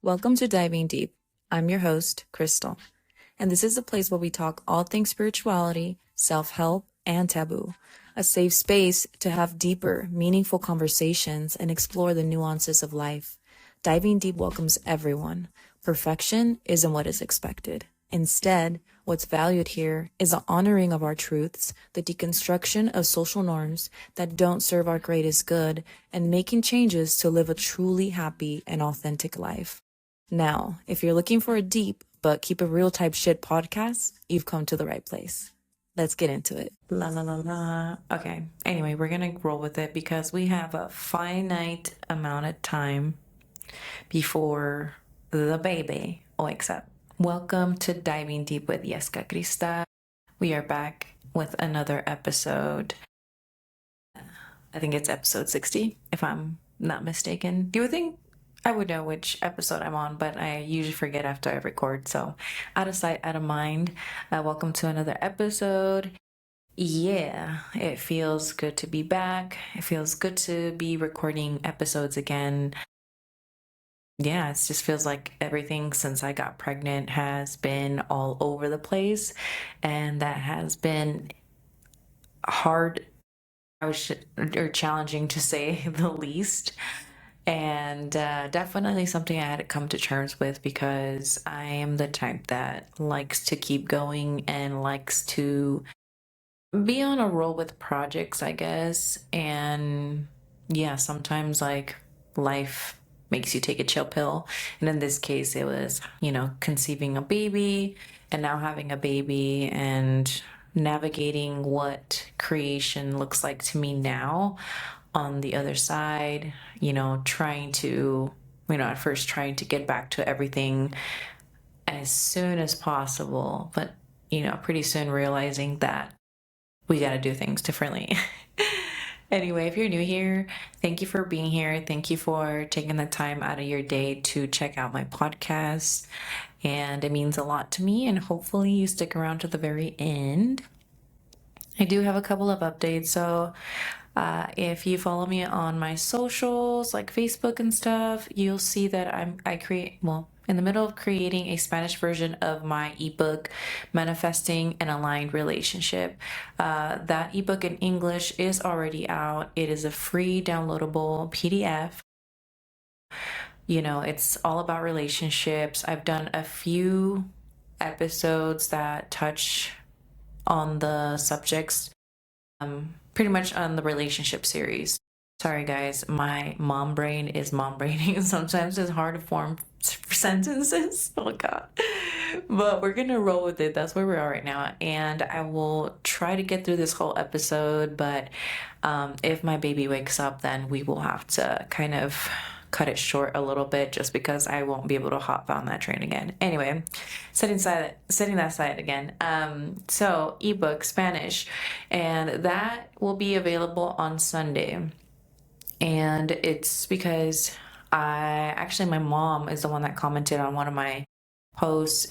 Welcome to Diving Deep. I'm your host, Crystal, and this is a place where we talk all things spirituality, self-help, and taboo. A safe space to have deeper, meaningful conversations and explore the nuances of life. Diving Deep welcomes everyone. Perfection isn't what is expected. Instead, what's valued here is the honoring of our truths, the deconstruction of social norms that don't serve our greatest good, and making changes to live a truly happy and authentic life. Now, if you're looking for a deep but keep it real type shit podcast, you've come to the right place. Let's get into it. La la la la. Okay. Anyway, we're gonna roll with it because we have a finite amount of time before the baby wakes up. Welcome to Diving Deep with Yeska Krista. We are back with another episode. I think it's episode 60, if I'm not mistaken. Do you think I would know which episode I'm on, but I usually forget after I record. So out of sight, out of mind. Welcome to another episode. Yeah, it feels good to be back. It feels good to be recording episodes again. Yeah, it just feels like everything since I got pregnant has been all over the place, and that has been hard or challenging to say the least. And definitely something I had to come to terms with because I am the type that likes to keep going and likes to be on a roll with projects, I guess. And yeah, sometimes like life makes you take a chill pill. And in this case, it was, conceiving a baby and now having a baby and navigating what creation looks like to me now on the other side, trying to, at first trying to get back to everything as soon as possible, but, pretty soon realizing that we got to do things differently. Anyway, if you're new here, thank you for being here. Thank you for taking the time out of your day to check out my podcast. And it means a lot to me, and hopefully you stick around to the very end. I do have a couple of updates. So if you follow me on my socials like Facebook and stuff, you'll see that in the middle of creating a Spanish version of my ebook, Manifesting an Aligned Relationship. That ebook in English is already out. It is a free downloadable PDF. It's all about relationships. I've done a few episodes that touch on the subjects, pretty much on the relationship series. Sorry guys, my mom brain is mom braining. Sometimes it's hard to form sentences. Oh god. But we're gonna roll with it. That's where we are right now. And I will try to get through this whole episode, but if my baby wakes up, then we will have to kind of cut it short a little bit just because I won't be able to hop on that train again. Anyway, setting that aside again. So ebook Spanish, and that will be available on Sunday. And it's because my mom is the one that commented on one of my posts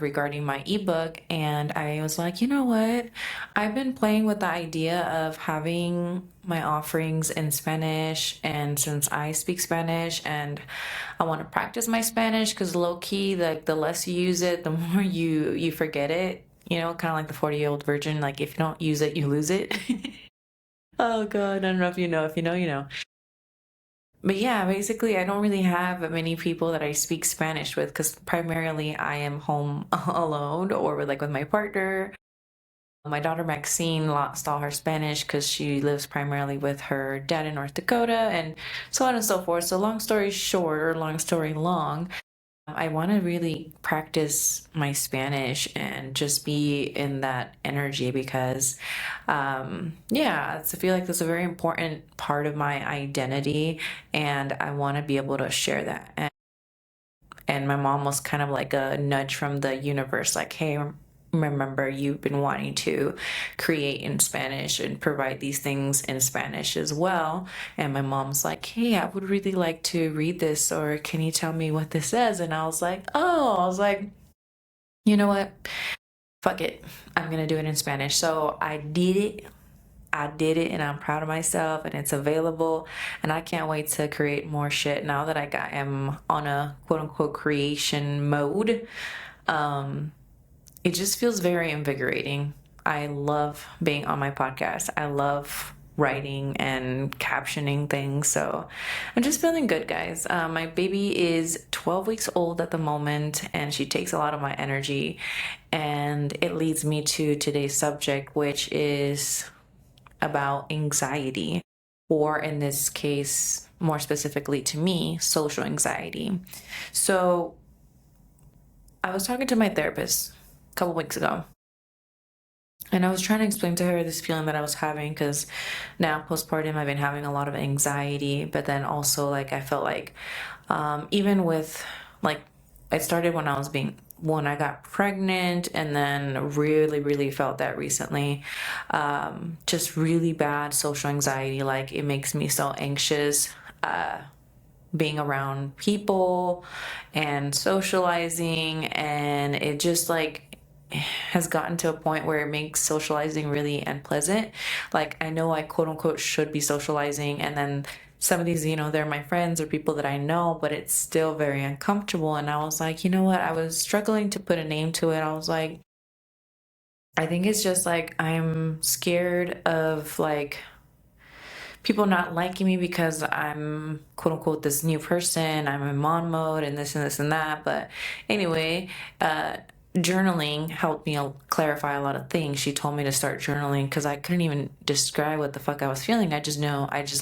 regarding my ebook, and I was like, you know what? I've been playing with the idea of having my offerings in Spanish, and since I speak Spanish and I want to practice my Spanish, because low-key, like the less you use it, the more you forget it, kind of like the 40-year-old virgin, like if you don't use it, you lose it. Oh god, I don't know if you know. If you know, you know. But yeah, basically, I don't really have many people that I speak Spanish with because primarily I am home alone or with my partner. My daughter Maxine lost all her Spanish because she lives primarily with her dad in North Dakota and so on and so forth. So long story short, or long story long, I want to really practice my Spanish and just be in that energy because, I feel like that's a very important part of my identity, and I want to be able to share that. And my mom was kind of like a nudge from the universe, like, hey, remember, you've been wanting to create in Spanish and provide these things in Spanish as well. And my mom's like, hey, I would really like to read this, or can you tell me what this says? And I was like, you know what? Fuck it. I'm going to do it in Spanish. So I did it. I did it and I'm proud of myself and it's available. And I can't wait to create more shit now that am on a quote unquote creation mode. It just feels very invigorating. I love being on my podcast. I love writing and captioning things. So I'm just feeling good, guys. My baby is 12 weeks old at the moment, and she takes a lot of my energy. And it leads me to today's subject, which is about anxiety, or in this case, more specifically to me, social anxiety. So I was talking to my therapist a couple weeks ago. And I was trying to explain to her this feeling that I was having because now postpartum, I've been having a lot of anxiety, but then also like I felt like even with like it started when I got pregnant, and then really felt that recently. Just really bad social anxiety. Like it makes me so anxious being around people and socializing, and it just like has gotten to a point where it makes socializing really unpleasant. Like I know I quote unquote should be socializing, and then some of these, they're my friends or people that I know, but it's still very uncomfortable. And I was like, you know what? I was struggling to put a name to it. I was like, I think it's just like I'm scared of like people not liking me because I'm quote unquote this new person. I'm in mom mode and this and that. But anyway, journaling helped me clarify a lot of things. She told me to start journaling because I couldn't even describe what the fuck I was feeling. I just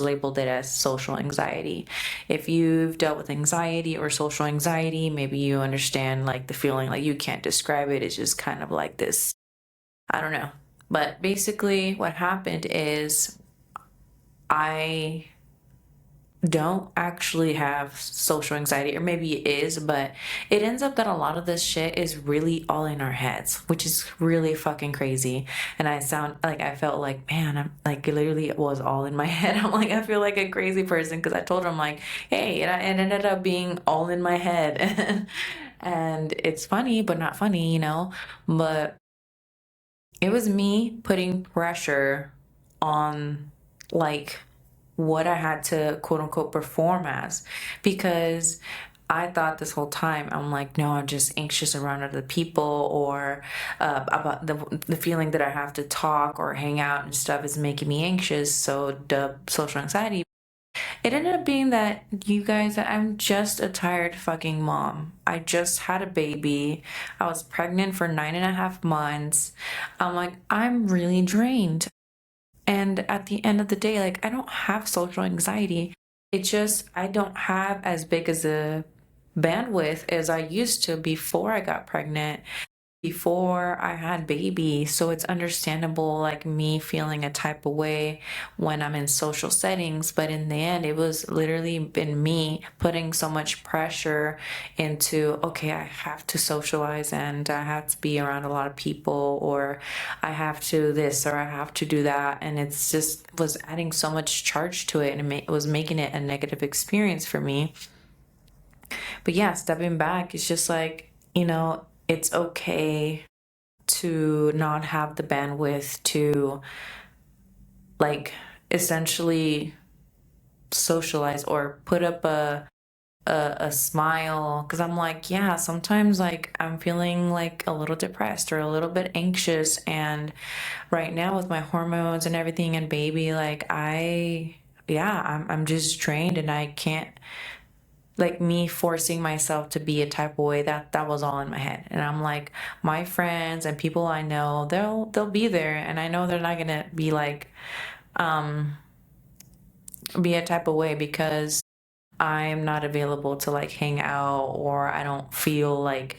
labeled it as social anxiety. If you've dealt with anxiety or social anxiety, maybe you understand like the feeling, like you can't describe it. It's just kind of like this, I don't know. But basically what happened is I don't actually have social anxiety, or maybe it is, but it ends up that a lot of this shit is really all in our heads, which is really fucking crazy. And I felt like, man, I'm like, it literally was all in my head. I'm like, I feel like a crazy person because I told her, I'm like, hey, and it ended up being all in my head. And it's funny, but not funny, but it was me putting pressure on like what I had to quote unquote perform as, because I thought this whole time, I'm like, no, I'm just anxious around other people, or about the feeling that I have to talk or hang out and stuff is making me anxious. So the social anxiety. It ended up being that, you guys, I'm just a tired fucking mom. I just had a baby. I was pregnant for 9.5 months. I'm like, I'm really drained. And at the end of the day, like, I don't have social anxiety. It just, I don't have as big as a bandwidth as I used to before I got pregnant, before I had baby. So it's understandable, like me feeling a type of way when I'm in social settings. But in the end, it was literally been me putting so much pressure into, okay, I have to socialize and I have to be around a lot of people, or I have to this, or I have to do that. And it's just was adding so much charge to it, and it was making it a negative experience for me. But yeah, stepping back, it's just like, it's okay to not have the bandwidth to like essentially socialize or put up a smile, because I'm like, yeah, sometimes like I'm feeling like a little depressed or a little bit anxious, and right now with my hormones and everything and baby, like I'm just drained, and I can't, like, me forcing myself to be a type of way, that was all in my head. And I'm like, my friends and people I know, they'll be there, and I know they're not gonna be like be a type of way because I'm not available to like hang out, or I don't feel like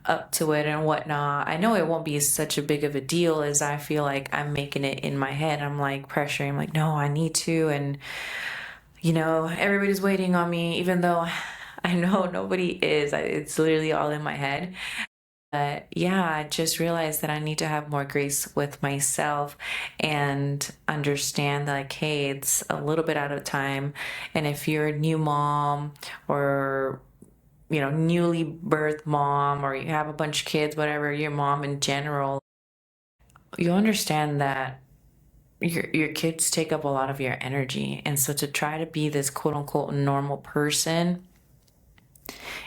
up to it and whatnot. I know it won't be such a big of a deal as I feel like I'm making it in my head. I'm like pressuring, I'm like, no, I need to, and everybody's waiting on me, even though I know nobody is. It's literally all in my head. But yeah, I just realized that I need to have more grace with myself and understand that, like, hey, it's a little bit out of time. And if you're a new mom, or, newly birthed mom, or you have a bunch of kids, whatever, your mom in general, you understand that your kids take up a lot of your energy. And so to try to be this quote unquote normal person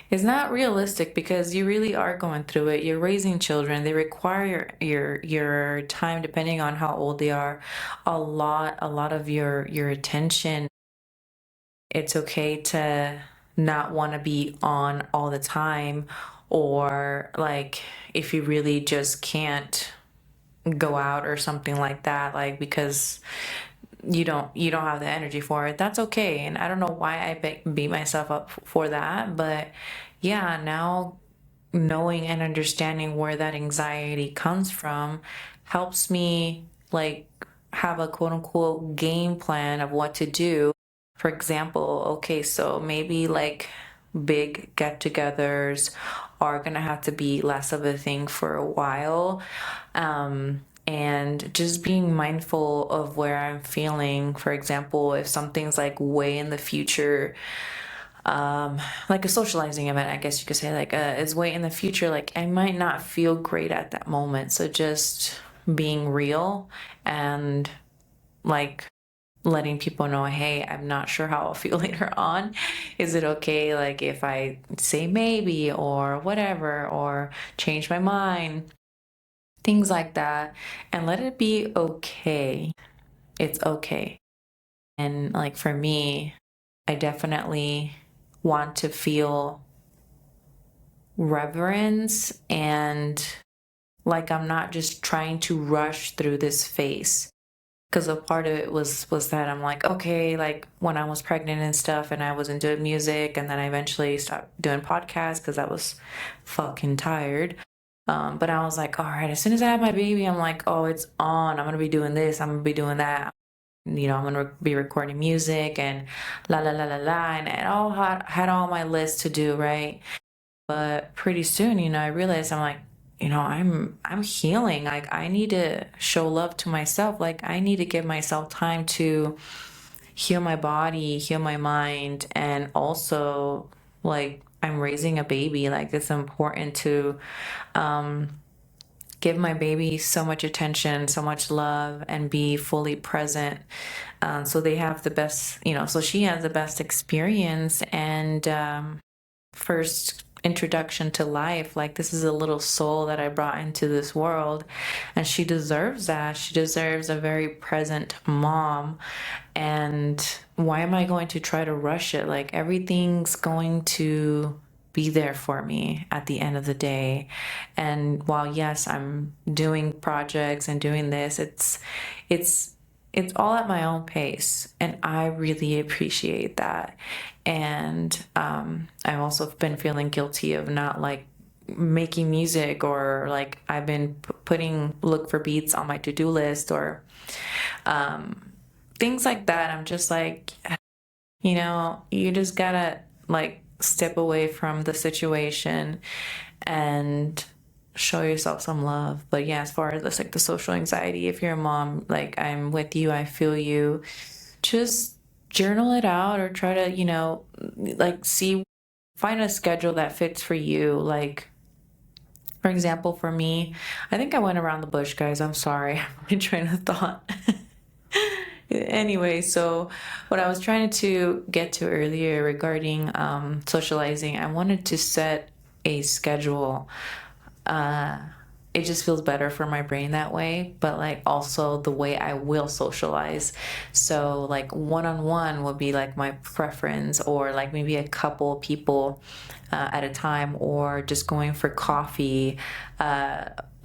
is not realistic because you really are going through it. You're raising children. They require your time, depending on how old they are, a lot of your attention. It's okay to not want to be on all the time, or like if you really just can't go out or something like that, like because you don't have the energy for it. That's okay. And I don't know why I beat myself up for that, but yeah, now knowing and understanding where that anxiety comes from helps me like have a quote unquote game plan of what to do. For example, okay, so maybe like big get-togethers are gonna have to be less of a thing for a while. And just being mindful of where I'm feeling. For example, if something's like way in the future, like a socializing event, I guess you could say, like is way in the future, like I might not feel great at that moment. So just being real and like letting people know, hey, I'm not sure how I'll feel later on. Is it okay, like if I say maybe or whatever, or change my mind? Things like that, and let it be okay. It's okay. And like for me, I definitely want to feel reverence and like I'm not just trying to rush through this phase. Because a part of it was that I'm like, okay, like when I was pregnant and stuff, and I wasn't doing music, and then I eventually stopped doing podcasts because I was fucking tired. But I was like, all right, as soon as I have my baby, I'm like, oh, it's on. I'm gonna be doing this. I'm gonna be doing that. I'm gonna be recording music and la la la la la, and it all had all my list to do, right? But pretty soon, I realized I'm like, I'm healing. Like I need to show love to myself. Like I need to give myself time to heal my body, heal my mind, and also like I'm raising a baby. Like it's important to give my baby so much attention, so much love, and be fully present. So they have the best, so she has the best experience and first introduction to life. Like this is a little soul that I brought into this world, and she deserves that. She deserves a very present mom. And why am I going to try to rush it? Like everything's going to be there for me at the end of the day. And while yes, I'm doing projects and doing this, it's it's all at my own pace, and I really appreciate that. And I've also been feeling guilty of not like making music, or like I've been putting look for beats on my to-do list, or things like that. I'm just like, you just gotta like step away from the situation and show yourself some love. But yeah, as far as this, like the social anxiety, if you're a mom, like I'm with you, I feel you. Just journal it out, or try to, like find a schedule that fits for you. Like, for example, for me, I think I went around the bush, guys. I'm sorry. My train of thought. Anyway, so what I was trying to get to earlier regarding socializing, I wanted to set a schedule. uh it just feels better for my brain that way, but like also the way I will socialize. So like one-on-one would be like my preference, or like maybe a couple people at a time, or just going for coffee.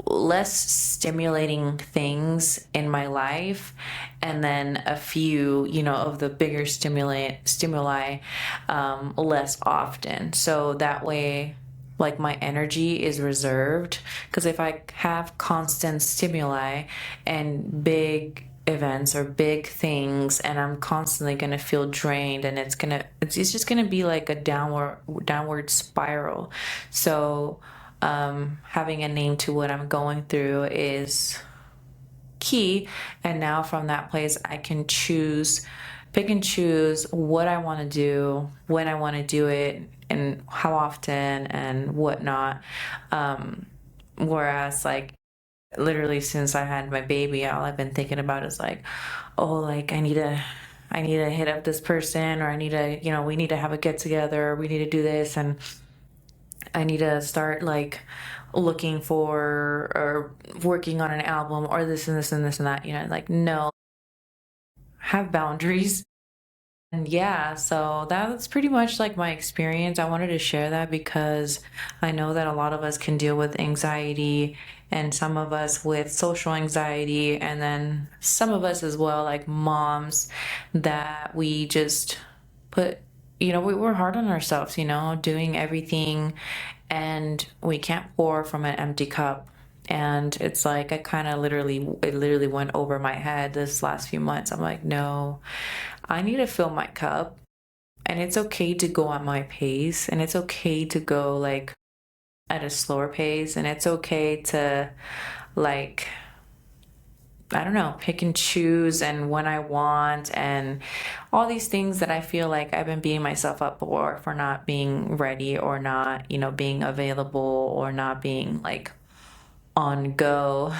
Less stimulating things in my life, and then a few, of the bigger stimuli less often. So that way, like my energy is reserved. Because if I have constant stimuli and big events or big things, and I'm constantly going to feel drained, and it's just going to be like a downward spiral. So having a name to what I'm going through is key. And now from that place, I can pick and choose what I want to do, when I want to do it, and how often and whatnot. Whereas like literally since I had my baby, all I've been thinking about is like, oh, like I need to hit up this person, or I need to, we need to have a get together, or we need to do this, and I need to start like looking for or working on an album or this and this and this and that, like no, have boundaries. And yeah, so that's pretty much like my experience. I wanted to share that because I know that a lot of us can deal with anxiety, and some of us with social anxiety, and then some of us as well, like moms, that we just put, we're hard on ourselves, doing everything, and we can't pour from an empty cup. And it's like it literally went over my head this last few months. I'm like, no, I need to fill my cup, and it's okay to go at my pace, and it's okay to go like at a slower pace, and it's okay to like, I don't know, pick and choose and when I want, and all these things that I feel like I've been beating myself up for not being ready, or not, being available, or not being like on go.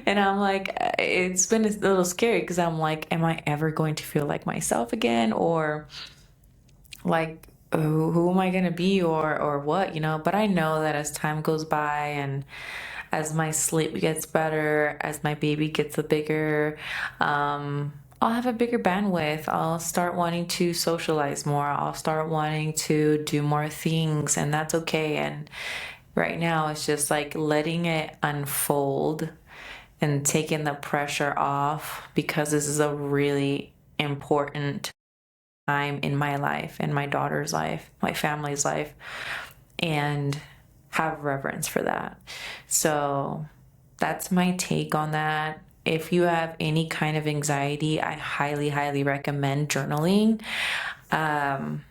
And I'm like, it's been a little scary because I'm like, am I ever going to feel like myself again? Or like, who am I going to be, or what, But I know that as time goes by, and as my sleep gets better, as my baby gets a bigger, I'll have a bigger bandwidth. I'll start wanting to socialize more. I'll start wanting to do more things, and that's okay. And right now, it's just like letting it unfold and taking the pressure off, because this is a really important time in my life, in my daughter's life, my family's life, and have reverence for that. So that's my take on that. If you have any kind of anxiety, I highly, highly recommend journaling. I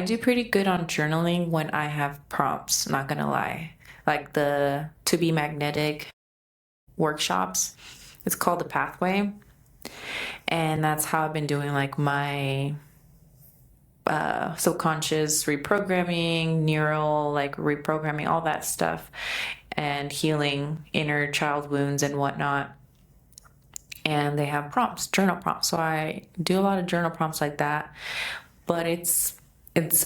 do pretty good on journaling when I have prompts, not gonna lie. Like the To Be Magnetic workshops. It's called The Pathway. And that's how I've been doing like my subconscious reprogramming, neural like reprogramming, all that stuff, and healing inner child wounds and whatnot. And they have prompts, journal prompts. So I do a lot of journal prompts like that. But it's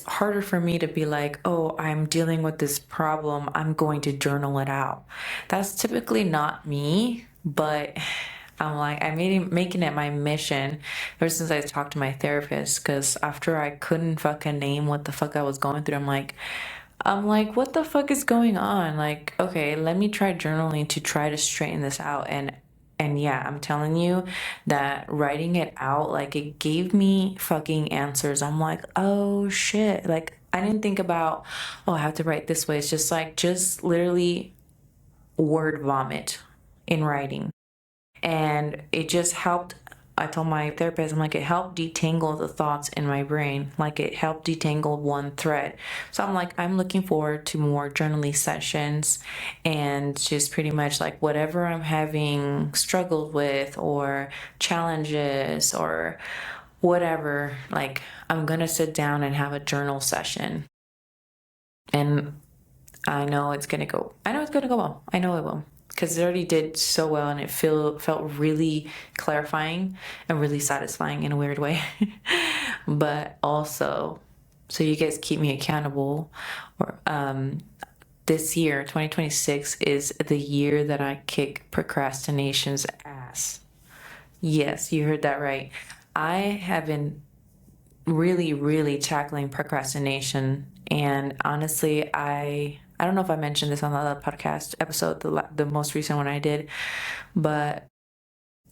harder for me to be like, oh, I'm dealing with this problem, I'm going to journal it out. That's typically not me, but I'm like, making it my mission ever since I talked to my therapist, because after I couldn't fucking name what the fuck I was going through, I'm like, what the fuck is going on? Like, okay, let me try journaling to try to straighten this out. And yeah, I'm telling you that writing it out, like it gave me fucking answers. I'm like, oh shit. Like I didn't think about, oh, I have to write this way. It's just like, just literally word vomit in writing. And it just helped. I told my therapist, I'm like, it helped detangle the thoughts in my brain. Like it helped detangle one thread. So I'm like, I'm looking forward to more journaling sessions, and just pretty much like whatever I'm having struggled with, or challenges, or whatever, like I'm gonna sit down and have a journal session. And I know it's gonna go well. I know it will. Because it already did so well, and it felt really clarifying and really satisfying in a weird way. But also, so you guys keep me accountable. Or this year, 2026, is the year that I kick procrastination's ass. Yes, you heard that right. I have been really, really tackling procrastination. And honestly, I don't know if I mentioned this on the other podcast episode, the most recent one I did, but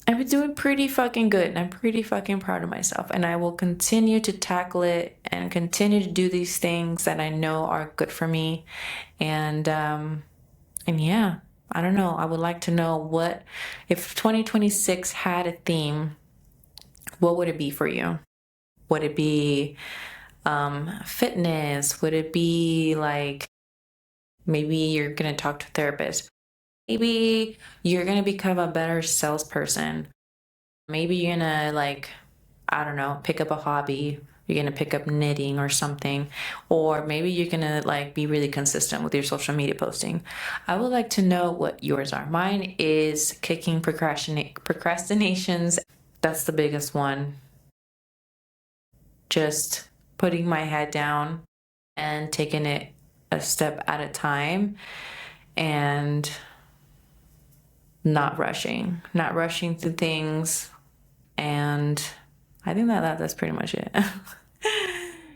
I've been doing pretty fucking good, and I'm pretty fucking proud of myself. And I will continue to tackle it and continue to do these things that I know are good for me. And yeah, I don't know. I would like to know, what if 2026 had a theme, what would it be for you? Would it be fitness? Would it be like, maybe you're going to talk to a therapist? Maybe you're going to become a better salesperson. Maybe you're going to, like, I don't know, pick up a hobby. you're going to pick up knitting or something, or maybe you're going to like be really consistent with your social media posting. I would like to know what yours are. Mine is kicking procrastinations. That's the biggest one. Just putting my head down and taking it a step at a time and not rushing through things. And I think that's pretty much it.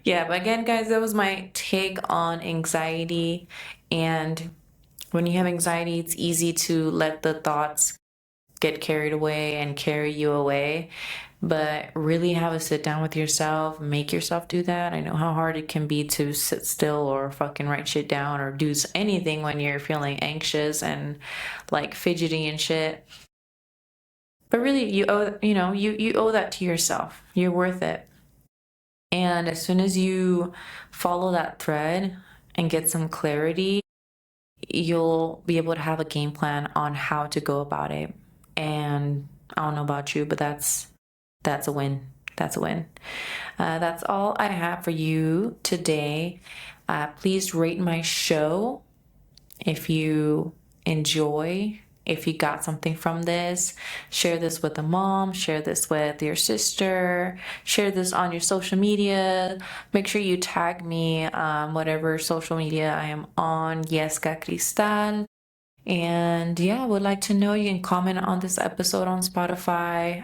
Yeah, but again, guys, that was my take on anxiety. And when you have anxiety, it's easy to let the thoughts get carried away and carry you away. But really have a sit down with yourself, make yourself do that. I know how hard it can be to sit still or fucking write shit down or do anything when you're feeling anxious and like fidgety and shit. But really, you owe, you owe that to yourself. You're worth it. And as soon as you follow that thread and get some clarity, you'll be able to have a game plan on how to go about it. And I don't know about you, but that's a win. That's a win. That's all I have for you today. Please rate my show if you enjoy. If you got something from this, share this with a mom, share this with your sister, share this on your social media. Make sure you tag me whatever social media I am on, Yesca Cristal. And yeah, I would like to know, you can comment on this episode on Spotify,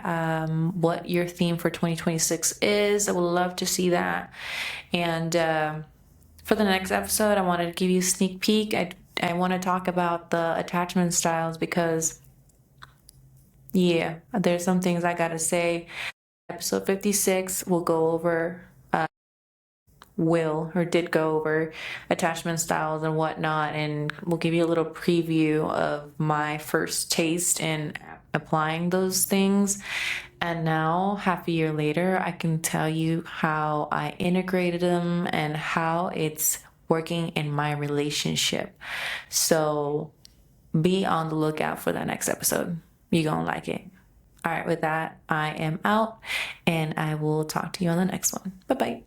what your theme for 2026 is. I would love to see that. And for the next episode, I wanted to give you a sneak peek. I want to talk about the attachment styles because, yeah, there's some things I got to say. Episode 56 will go over did go over attachment styles and whatnot, and we'll give you a little preview of my first taste in applying those things. And now, half a year later, I can tell you how I integrated them and how it's working in my relationship. So be on the lookout for that next episode. You're gonna like it. All right, with that, I am out, and I will talk to you on the next one. Bye-bye.